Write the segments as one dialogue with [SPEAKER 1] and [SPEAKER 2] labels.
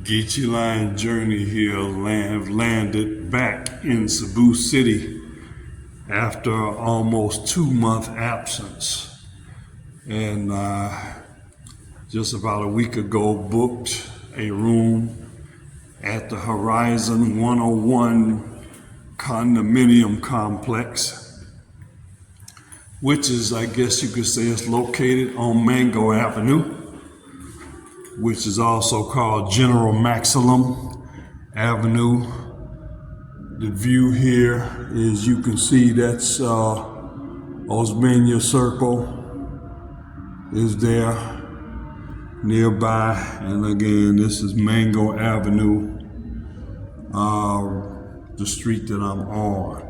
[SPEAKER 1] Geechee Line Journey here have landed back in Cebu City after almost 2 month absence. And just about a week ago booked a room at the Horizon 101 condominium complex, which is, I guess you could say, is located on Mango Avenue, which is also called General Maximum Avenue. The view here is, you can see that's Osmania Circle is there nearby, and again, this is Mango Avenue, the street that I'm on.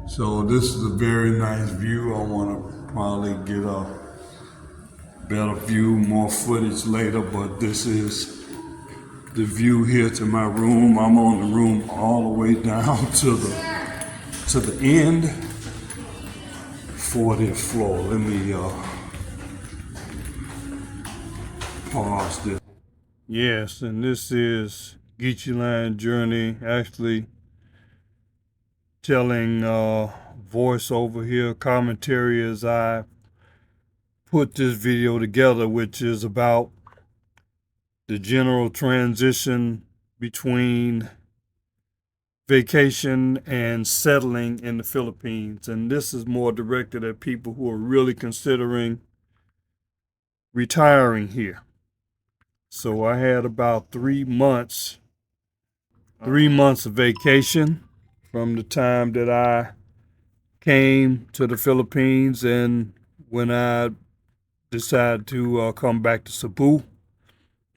[SPEAKER 1] So this is a very nice view. I want to probably get a better view, more footage later, but this is the view here to my room. I'm on the room all the way down to the end, 40th floor. Let me pause this. Yes, and this is Geechee Line Journey, actually telling voiceover here, commentary as I put this video together, which is about the general transition between vacation and settling in the Philippines. And this is more directed at people who are really considering retiring here. So I had about 3 months of vacation from the time that I came to the Philippines and when I decided to come back to Cebu.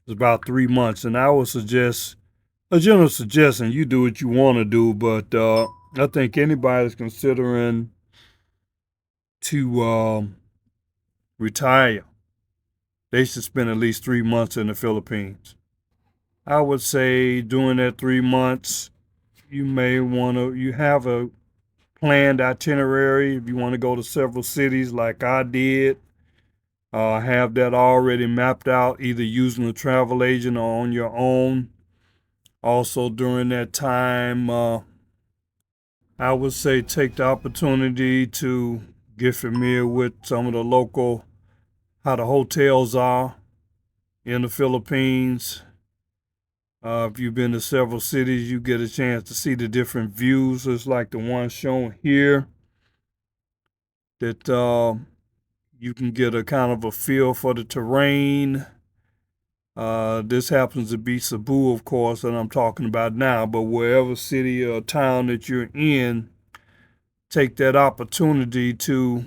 [SPEAKER 1] It's about 3 months, and I would suggest, a general suggestion, you do what you want to do, but I think anybody that's considering to retire, they should spend at least 3 months in the Philippines. I would say during that 3 months, you have a planned itinerary. If you want to go to several cities like I did, have that already mapped out, either using a travel agent or on your own. Also during that time, I would say take the opportunity to get familiar with some of how the hotels are in the Philippines. If you've been to several cities, you get a chance to see the different views, just like the one shown here, that you can get a kind of a feel for the terrain. This happens to be Cebu, of course, that I'm talking about now, but wherever city or town that you're in, take that opportunity to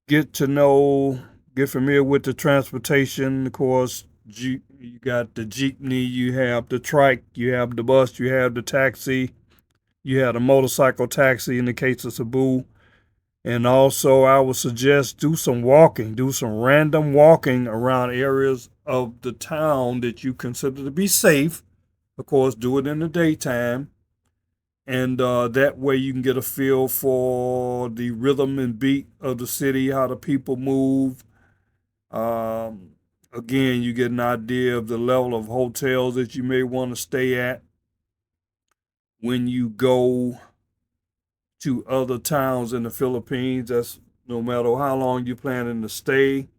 [SPEAKER 1] get familiar with the transportation. Of course, you got the jeepney, you have the trike, you have the bus, you have the taxi, you have the motorcycle taxi in the case of Cebu. And also, I would suggest do some random walking around areas of the town that you consider to be safe. Of course, do it in the daytime. And that way you can get a feel for the rhythm and beat of the city, how the people move. Again, you get an idea of the level of hotels that you may want to stay at when you go to other towns in the Philippines. That's no matter how long you're planning to stay.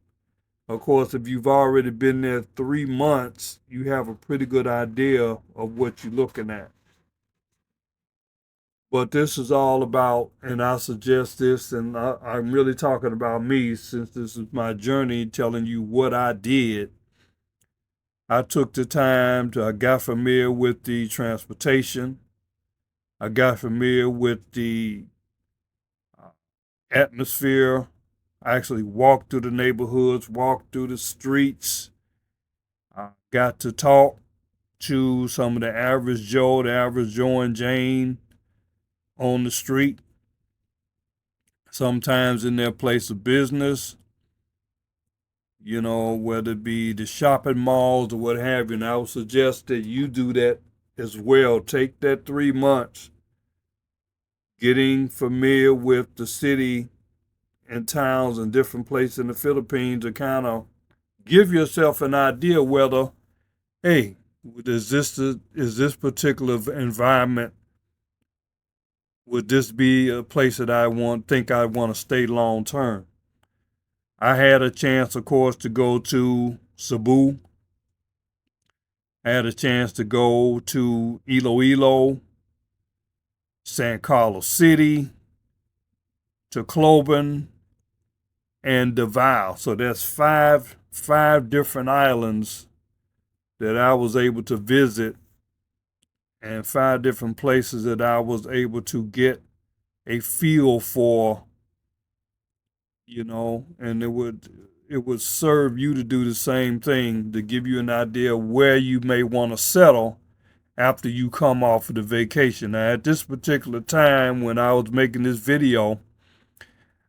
[SPEAKER 1] Of course, if you've already been there 3 months, you have a pretty good idea of what you're looking at. But this is all about, and I suggest this, and I'm really talking about me since this is my journey, telling you what I did. I took the time I got familiar with the transportation. I got familiar with the atmosphere. I actually walked through the neighborhoods, walked through the streets. I got to talk to some of the average Joe and Jane on the street, sometimes in their place of business, whether it be the shopping malls or what have you. And I would suggest that you do that as well. Take that 3 months, getting familiar with the city and towns and different places in the Philippines to kind of give yourself an idea whether hey, is this particular environment, would this be a place that think I want to stay long term? I had a chance, of course, to go to Cebu. I had a chance to go to Iloilo, San Carlos City, to Cloben, and Davao. So that's five different islands that I was able to visit, and five different places that I was able to get a feel for, and it would serve you to do the same thing, to give you an idea where you may want to settle after you come off of the vacation. Now, at this particular time when I was making this video,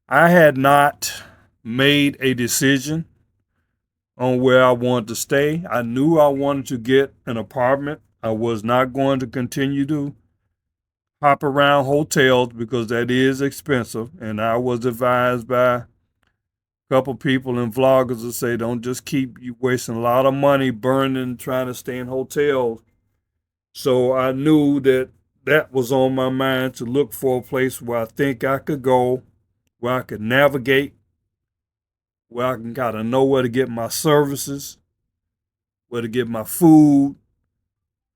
[SPEAKER 1] I had not made a decision on where I wanted to stay. I knew I wanted to get an apartment. I was not going to continue to hop around hotels because that is expensive. And I was advised by a couple people and vloggers to say, don't just keep you wasting a lot of money burning trying to stay in hotels. So I knew that was on my mind, to look for a place where I think I could go, where I could navigate, where I can kind of know where to get my services, where to get my food,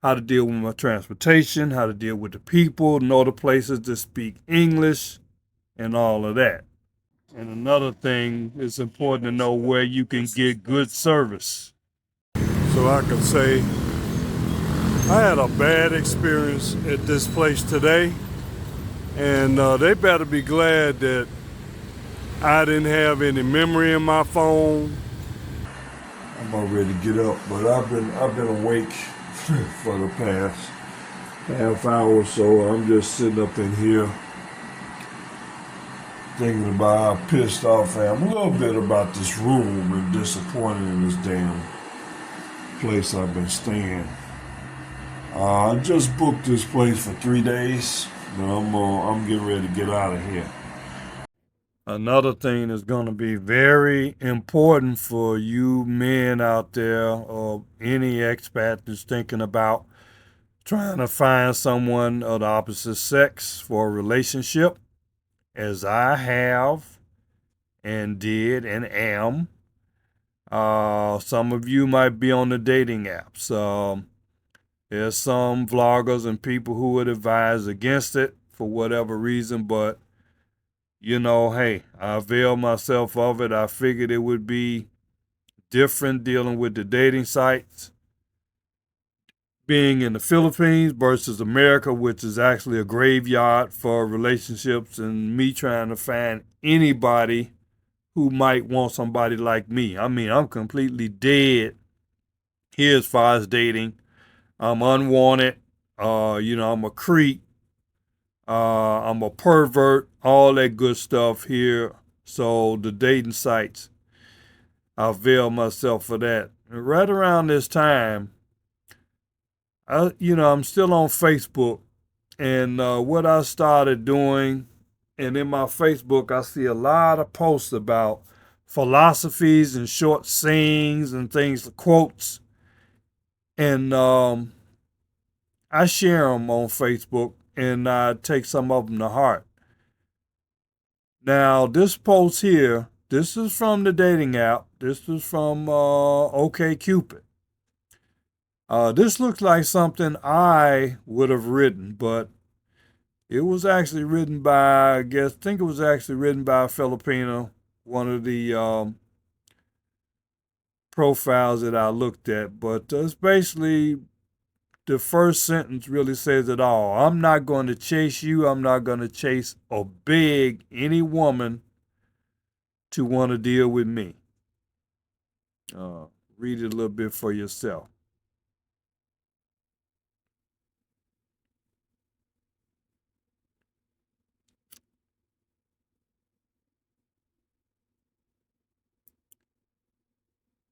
[SPEAKER 1] how to deal with my transportation, how to deal with the people, know the places that speak English, and all of that. And another thing, it's important to know where you can get good service. So I can say I had a bad experience at this place today, and they better be glad that I didn't have any memory in my phone. I'm about ready to get up, but I've been awake for the past half hour or so. I'm just sitting up in here thinking about how pissed off I am a little bit about this room and disappointed in this damn place I've been staying. I just booked this place for 3 days, but I'm getting ready to get out of here. Another thing that's going to be very important for you men out there, or any expat that's thinking about trying to find someone of the opposite sex for a relationship, as I have and did and am. Some of you might be on the dating apps. There's some vloggers and people who would advise against it for whatever reason, but hey, I availed myself of it. I figured it would be different dealing with the dating sites, being in the Philippines versus America, which is actually a graveyard for relationships, and me trying to find anybody who might want somebody like me. I mean, I'm completely dead here as far as dating. I'm unwanted. I'm a creep. I'm a pervert. All that good stuff here. So the dating sites, I avail myself for that. And right around this time, I'm still on Facebook, and what I started doing, and in my Facebook, I see a lot of posts about philosophies and short sayings and things, quotes, and I share them on Facebook, and I take some of them to heart. Now, this post here, this is from the dating app. This is from OkCupid. This looks like something I would have written, but it was actually written by, think it was actually written by a Filipino, one of the profiles that I looked at. But it's basically, the first sentence really says it all. I'm not going to chase you. I'm not going to chase or beg any woman to want to deal with me. Read it a little bit for yourself.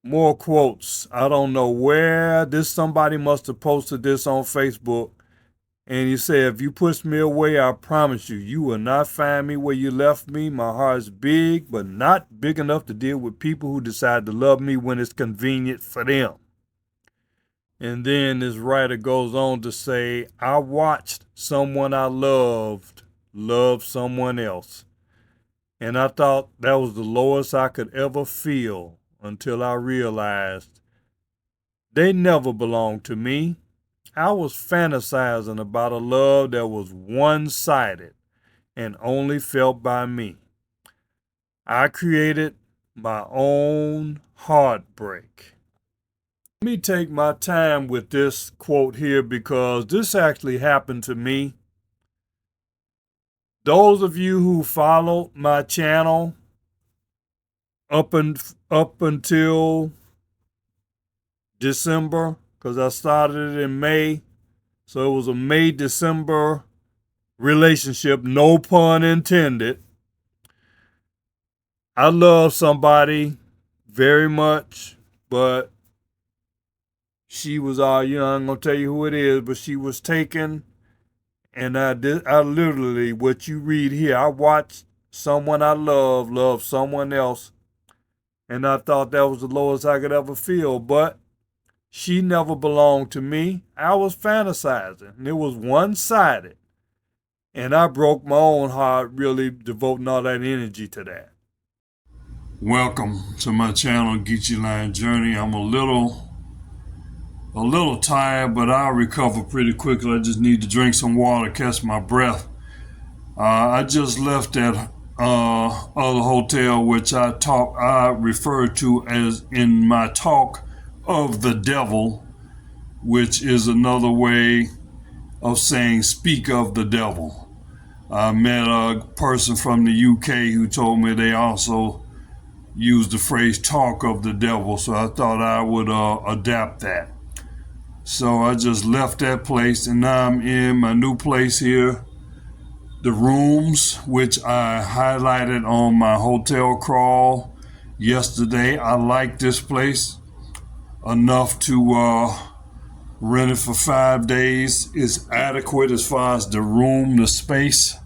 [SPEAKER 1] More quotes. I don't know where somebody must have posted this on Facebook. And he said, if you push me away, I promise you, you will not find me where you left me. My heart's big, but not big enough to deal with people who decide to love me when it's convenient for them. And then this writer goes on to say, I watched someone I loved love someone else. And I thought that was the lowest I could ever feel until I realized they never belonged to me. I was fantasizing about a love that was one-sided and only felt by me. I created my own heartbreak. Let me take my time with this quote here because this actually happened to me. Those of you who follow my channel up until December, because I started it in May, so it was a May-December relationship, no pun intended. I love somebody very much, but she was I'm gonna tell you who it is, but she was taken, and I literally, what you read here, I watched someone I love someone else, and I thought that was the lowest I could ever feel, but she never belonged to me. I was fantasizing, and it was one-sided, and I broke my own heart really devoting all that energy to that. Welcome to my channel, Geechee Line Journey. I'm a little tired, but I'll recover pretty quickly. I just need to drink some water, catch my breath. I just left that other hotel, which I referred to as in my talk of the devil, which is another way of saying speak of the devil. I met a person from the UK who told me they also use the phrase talk of the devil, so I thought I would adapt that. So I just left that place, and now I'm in my new place here, the rooms, which I highlighted on my hotel crawl yesterday. I like this place enough to rent it for 5 days. It's adequate as far as the room, the space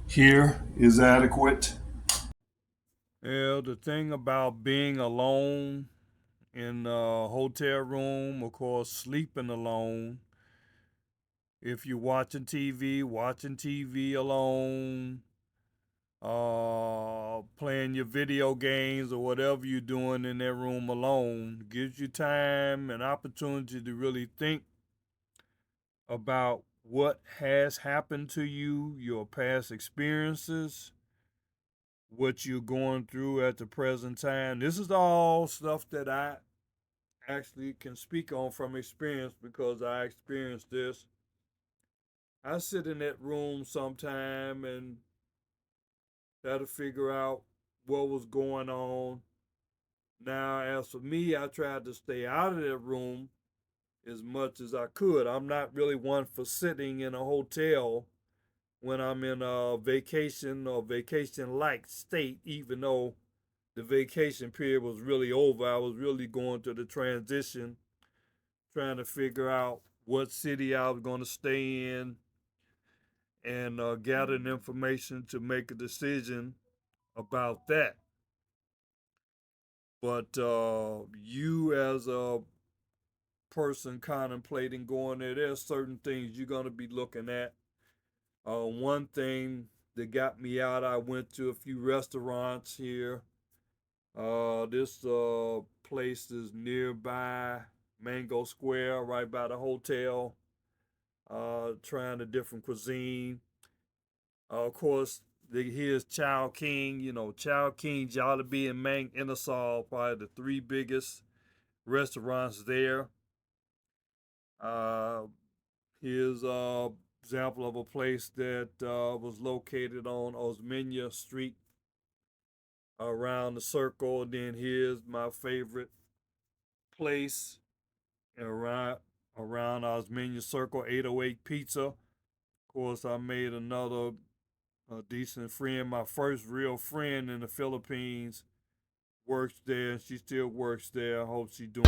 [SPEAKER 1] here is adequate. Yeah, the thing about being alone in a hotel room, of course, sleeping alone. If you're watching TV alone, playing your video games or whatever you're doing in that room alone, gives you time and opportunity to really think about what has happened to you, your past experiences, what you're going through at the present time. This is all stuff that I actually can speak on from experience because I experienced this. I sit in that room sometime and try to figure out what was going on. Now, as for me, I tried to stay out of that room as much as I could. I'm not really one for sitting in a hotel when I'm in a vacation or vacation-like state, even though the vacation period was really over. I was really going through the transition, trying to figure out what city I was going to stay in and gathering information to make a decision about that. But you as a person contemplating going there, there's certain things you're going to be looking at. One thing that got me out, I went to a few restaurants here. This place is nearby Mango Square, right by the hotel. Trying a different cuisine. Of course, here's Chow King. You know, Chow King, Jollibee, and Mang Ingersoll, probably the three biggest restaurants there. Here's an example of a place that was located on Osminia Street around the circle. And then here's my favorite place around Osminia Circle, 808 Pizza. Of course, I made another decent friend. My first real friend in the Philippines works there, and she still works there. I hope she's doing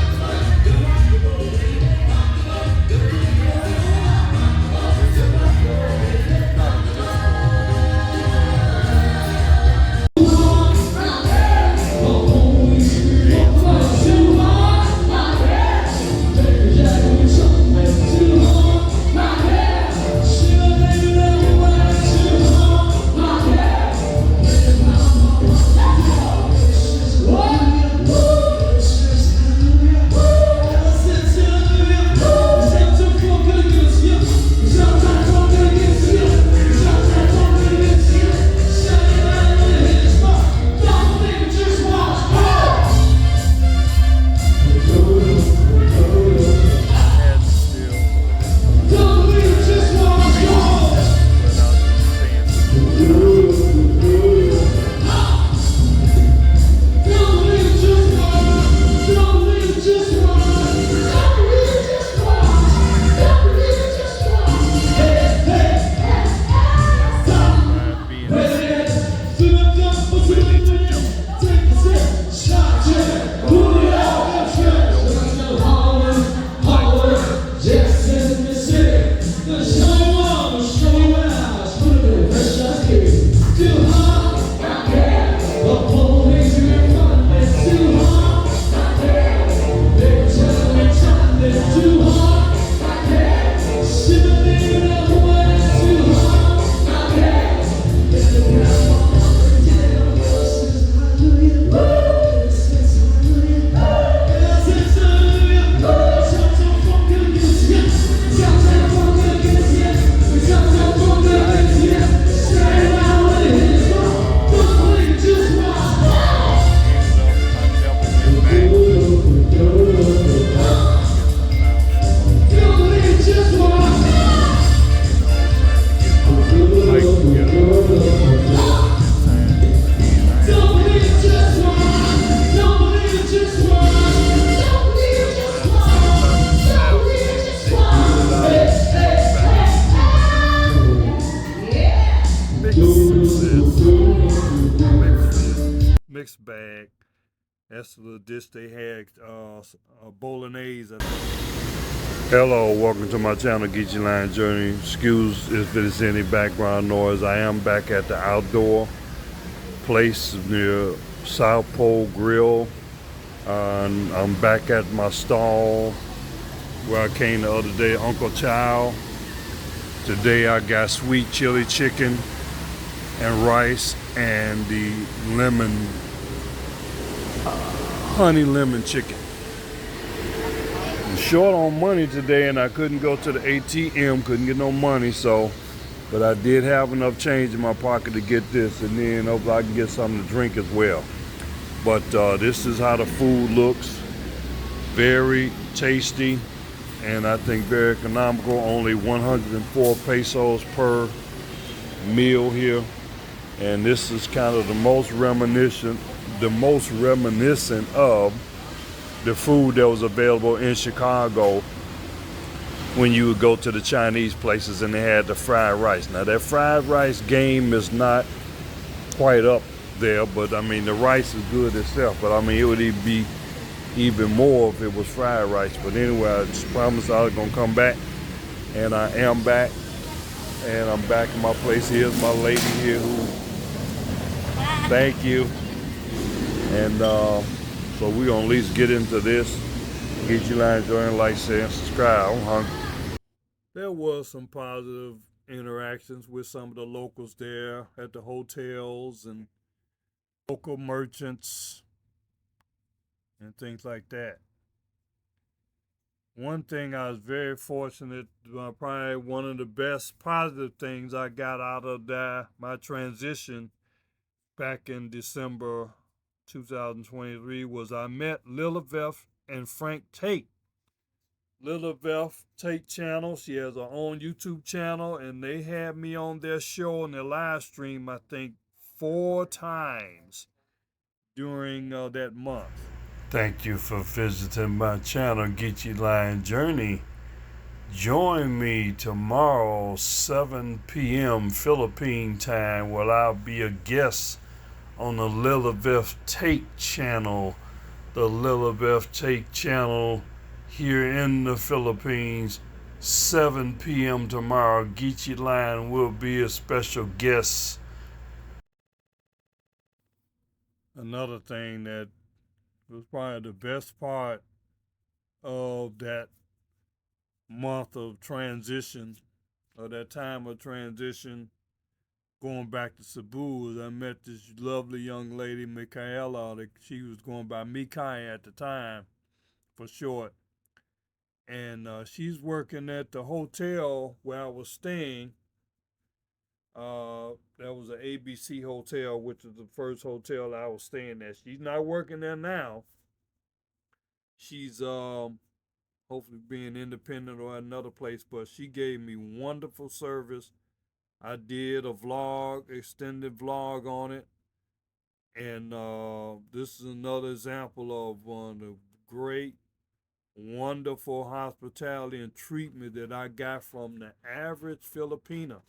[SPEAKER 1] mixed bag. That's the dish they had, bolognese. Hello, welcome to my channel, Geechee Line Journey. Excuse if there's any background noise. I am back at the outdoor place near South Pole Grill. I'm back at my stall where I came the other day, Uncle Chow. Today I got sweet chili chicken and rice and the honey lemon chicken. I'm short on money today and I couldn't go to the ATM, couldn't get no money, but I did have enough change in my pocket to get this, and then hopefully I can get something to drink as well. But this is how the food looks. Very tasty, and I think very economical. Only 104 pesos per meal here. And this is kind of the most reminiscent of the food that was available in Chicago when you would go to the Chinese places and they had the fried rice. Now that fried rice game is not quite up there, but I mean the rice is good itself, but I mean it would be even more if it was fried rice. But anyway, I just promised I was gonna come back, and I am back, and I'm back in my place. Here's my lady here who, thank you. And so we're gonna at least get into this. Geechee Line Journey, like, share, and subscribe. I'm hungry. There was some positive interactions with some of the locals there at the hotels and local merchants and things like that. One thing I was very fortunate, probably one of the best positive things I got out of my transition back in December 2023 was I met Lilibeth and Frank Tate. Lilibeth Tate channel, she has her own YouTube channel, and they had me on their show and their live stream, I think, 4 times during that month. Thank you for visiting my channel, Geechee Line Journey. Join me tomorrow, 7 p.m. Philippine time, where I'll be a guest on the Lilibeth Tate channel. The Lilibeth Tate channel here in the Philippines, 7 p.m. tomorrow. Geechee Line will be a special guest. Another thing that was probably the best part of that month of transition, or that time of transition, going back to Cebu, is I met this lovely young lady, Michaela. She was going by Mikai at the time, for short. And she's working at the hotel where I was staying. That was an ABC hotel, which was the first hotel I was staying at. She's not working there now. She's hopefully being independent or another place, but she gave me wonderful service. I did a extended vlog on it. And this is another example of one of the great, wonderful hospitality and treatment that I got from the average Filipina.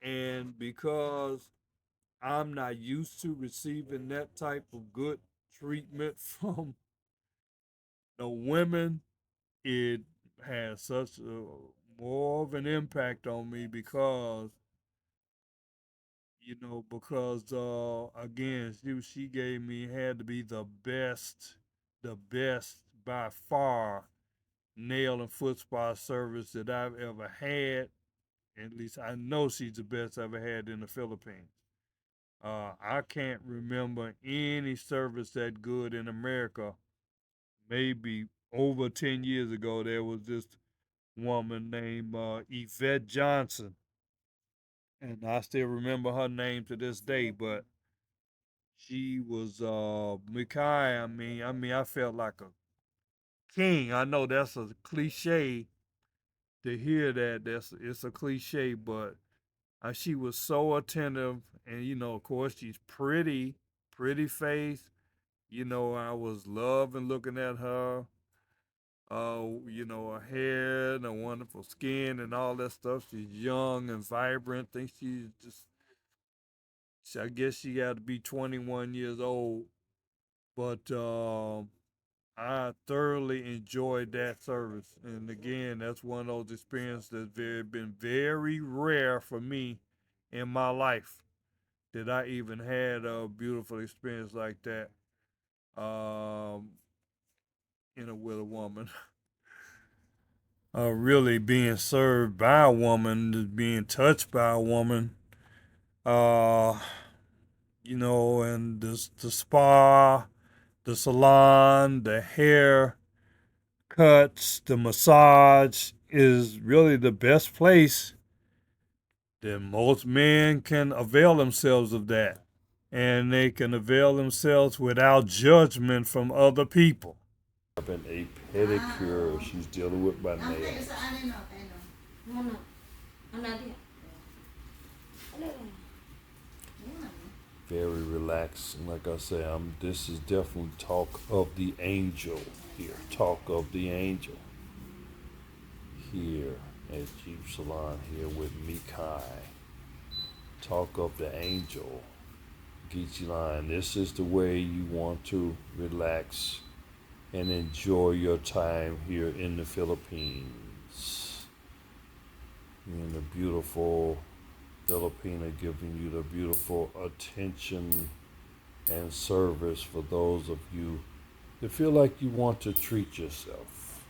[SPEAKER 1] And because I'm not used to receiving that type of good treatment from the women, it has such a more of an impact on me because again, she gave me, had to be the best by far nail and foot spa service that I've ever had. At least I know she's the best I've ever had in the Philippines. I can't remember any service that good in America. Maybe over 10 years ago, there was this woman named Yvette Johnson, and I still remember her name to this day. But she was Mikai. I felt like a king. I know that's a cliche to hear that. It's a cliche, but she was so attentive, and of course, she's pretty face. I was loving looking at her. Her hair and her wonderful skin and all that stuff. She's young and vibrant. I think I guess she got to be 21 years old. But I thoroughly enjoyed that service. And again, that's one of those experiences that's been very rare for me in my life that I even had a beautiful experience like that with a woman. Really being served by a woman, being touched by a woman, uh, and the spa, the salon, the hair cuts, the massage is really the best place that most men can avail themselves of that. And they can avail themselves without judgment from other people.
[SPEAKER 2] Having a pedicure, she's dealing with my nails. Very relaxing. Like I say, this is definitely talk of the angel here. Talk of the angel here at Jeep Salon here with Mikai. Talk of the angel. Geechee Line. This is the way you want to relax and enjoy your time here in the Philippines. In the beautiful Filipina, giving you the beautiful attention and service for those of you that feel like you want to treat yourself.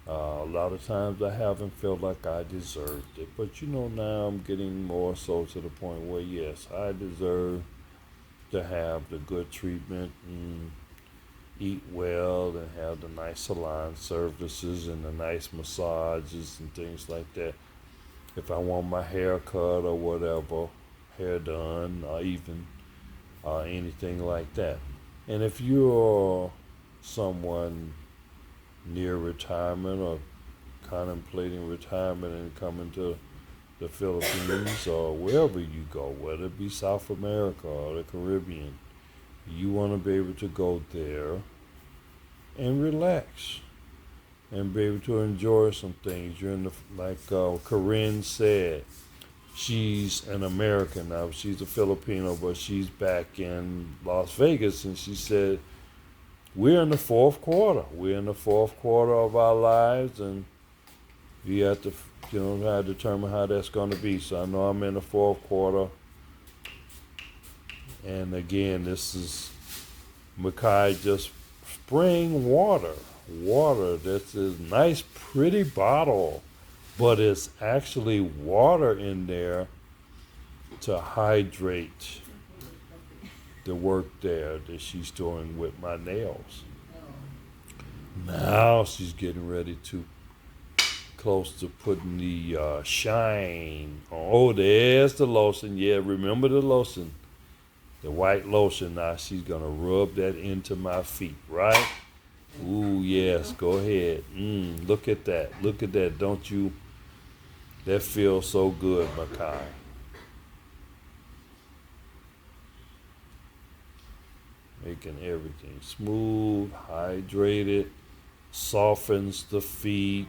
[SPEAKER 2] A lot of times I haven't felt like I deserved it, but now I'm getting more so to the point where yes, I deserve to have the good treatment and eat well and have the nice salon services and the nice massages and things like that. If I want my hair cut or whatever, hair done, or even anything like that. And if you're someone near retirement or contemplating retirement and coming to the Philippines or wherever you go, whether it be South America or the Caribbean, you want to be able to go there and relax and be able to enjoy some things. You're in the, like Corinne said, she's an American now. She's a Filipino, but she's back in Las Vegas, and she said, we're in the fourth quarter. We're in the fourth quarter of our lives, and we have to, try to determine how that's going to be. So I know I'm in the fourth quarter. And again, this is Makai just spring water. Water that's this nice, pretty bottle, but it's actually water in there to hydrate the work there that she's doing with my nails. Now she's getting ready to close to putting the shine on. Oh, there's the lotion. Yeah, remember the lotion. The white lotion. Now she's going to rub that into my feet, right? Ooh, yes, go ahead. Look at that. Look at that. Don't you? That feels so good, Makai. Making everything smooth, hydrated, softens the feet,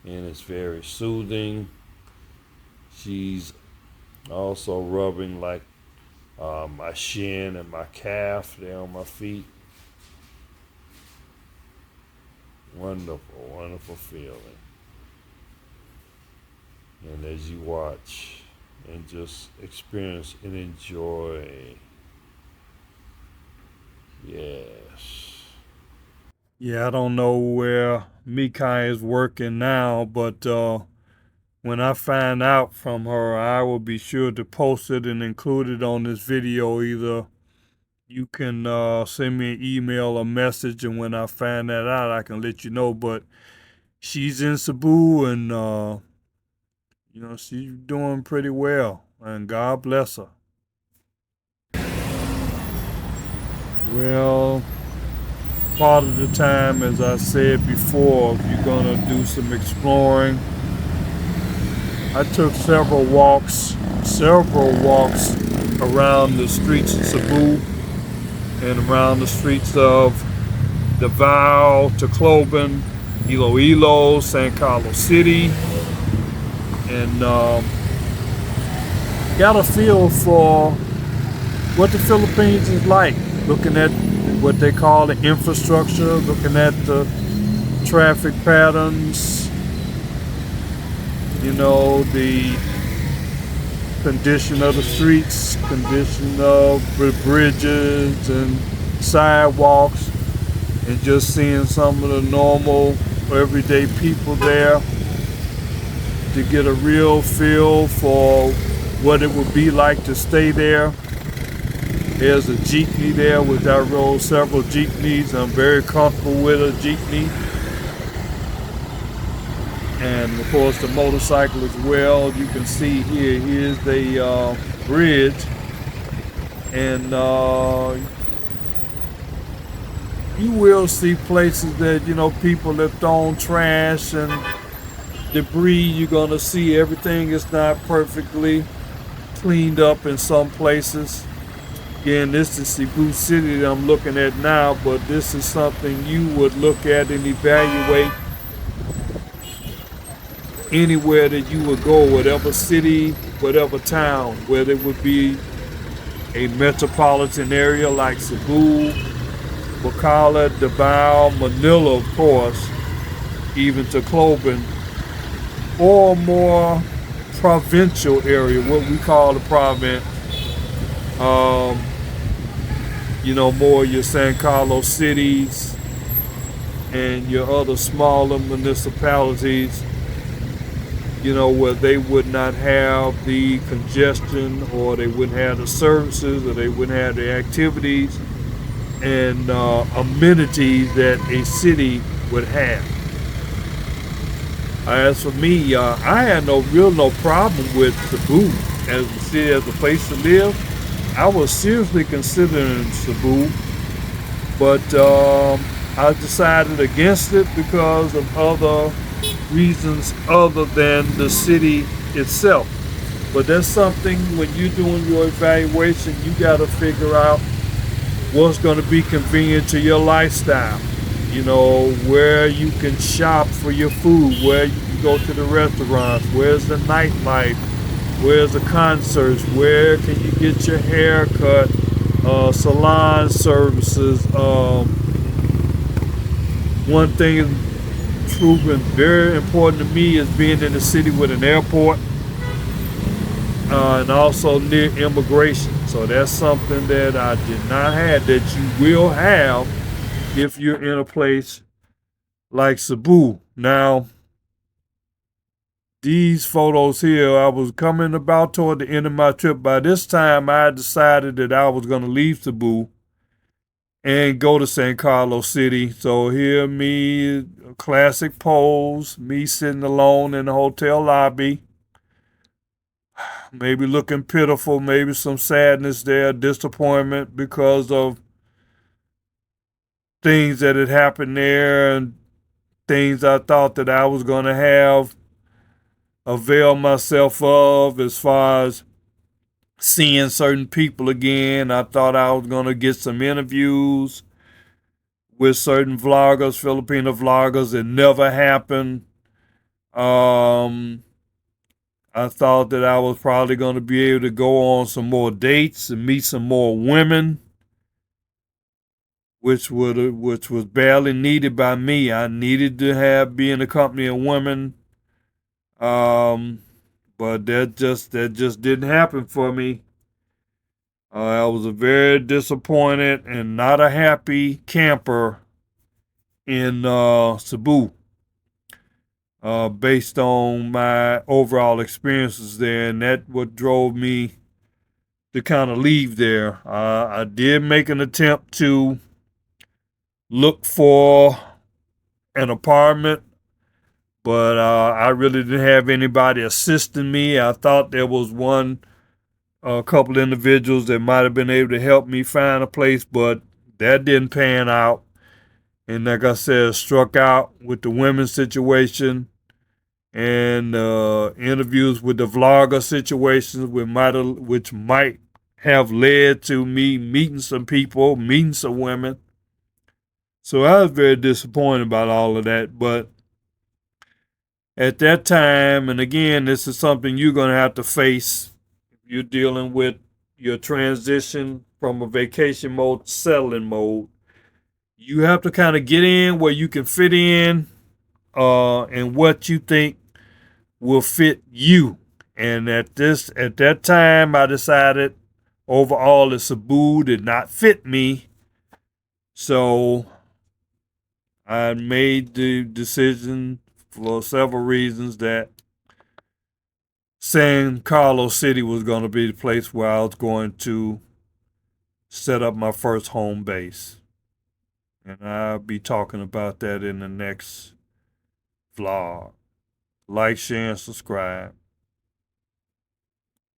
[SPEAKER 2] and it's very soothing. She's also rubbing like my shin and my calf there on my feet. Wonderful, wonderful feeling. And as you watch and just experience and enjoy. Yes.
[SPEAKER 1] Yeah, I don't know where Mikai is working now, but when I find out from her, I will be sure to post it and include it on this video. Either you can send me an email or message, and when I find that out, I can let you know. But she's in Cebu, and she's doing pretty well, and God bless her. Well, part of the time, as I said before, if you're gonna do some exploring, I took several walks around the streets of Cebu and around the streets of Davao, Tacloban, Iloilo, San Carlos City, and got a feel for what the Philippines is like, looking at what they call the infrastructure, looking at the traffic patterns, the condition of the streets, condition of the bridges and sidewalks, and just seeing some of the normal everyday people there to get a real feel for what it would be like to stay there. There's a jeepney there, which I rode several jeepneys. I'm very comfortable with a jeepney. And of course the motorcycle as well. You can see here's the bridge. And you will see places that, people have thrown trash and debris. You're gonna see everything is not perfectly cleaned up in some places. Again, this is Cebu City that I'm looking at now, but this is something you would look at and evaluate anywhere that you would go, whatever city, whatever town, whether it would be a metropolitan area like Cebu, Bacala, Davao, Manila, of course, even to Tacloban, or more provincial area, what we call the province. More your San Carlos cities and your other smaller municipalities, where they would not have the congestion, or they wouldn't have the services, or they wouldn't have the activities and amenities that a city would have. As for me, I had no problem with Cebu as a city, as a place to live. I was seriously considering Cebu, but I decided against it because of other reasons other than the city itself. But that's something, when you're doing your evaluation, you got to figure out what's going to be convenient to your lifestyle. Where you can shop for your food, where you can go to the restaurants, where's the nightlife, where's the concerts, where can you get your hair cut, salon services. One thing that's proven very important to me is being in a city with an airport, and also near immigration. So that's something that I did not have, that you will have if you're in a place like Cebu. Now, these photos here, I was coming about toward the end of my trip. By this time, I had decided that I was going to leave Cebu and go to San Carlos City. So here, me, classic pose, me sitting alone in the hotel lobby, maybe looking pitiful, maybe some sadness there, disappointment because of things that had happened there and things I thought that I was going to have avail myself of, as far as seeing certain people again. I thought I was going to get some interviews with certain vloggers, Filipino vloggers. It never happened. I thought that I was probably going to be able to go on some more dates and meet some more women, which was barely needed by me. I needed to be in the company of women. But that just didn't happen for me. I was a very disappointed and not a happy camper in Cebu, based on my overall experiences there, and that what drove me to kind of leave there. I did make an attempt to look for an apartment, but I really didn't have anybody assisting me. I thought there was a couple individuals that might have been able to help me find a place, but that didn't pan out. And like I said, struck out with the women's situation and interviews with the vlogger situations, which might have led to me meeting some people, meeting some women. So I was very disappointed about all of that. But at that time, and again, this is something you're going to have to face if you're dealing with your transition from a vacation mode to settling mode. You have to kind of get in where you can fit in, and what you think will fit you. And at that time, I decided overall the Cebu did not fit me, so I made the decision for several reasons that San Carlos City was going to be the place where I was going to set up my first home base. And I'll be talking about that in the next vlog. Like, share, and subscribe.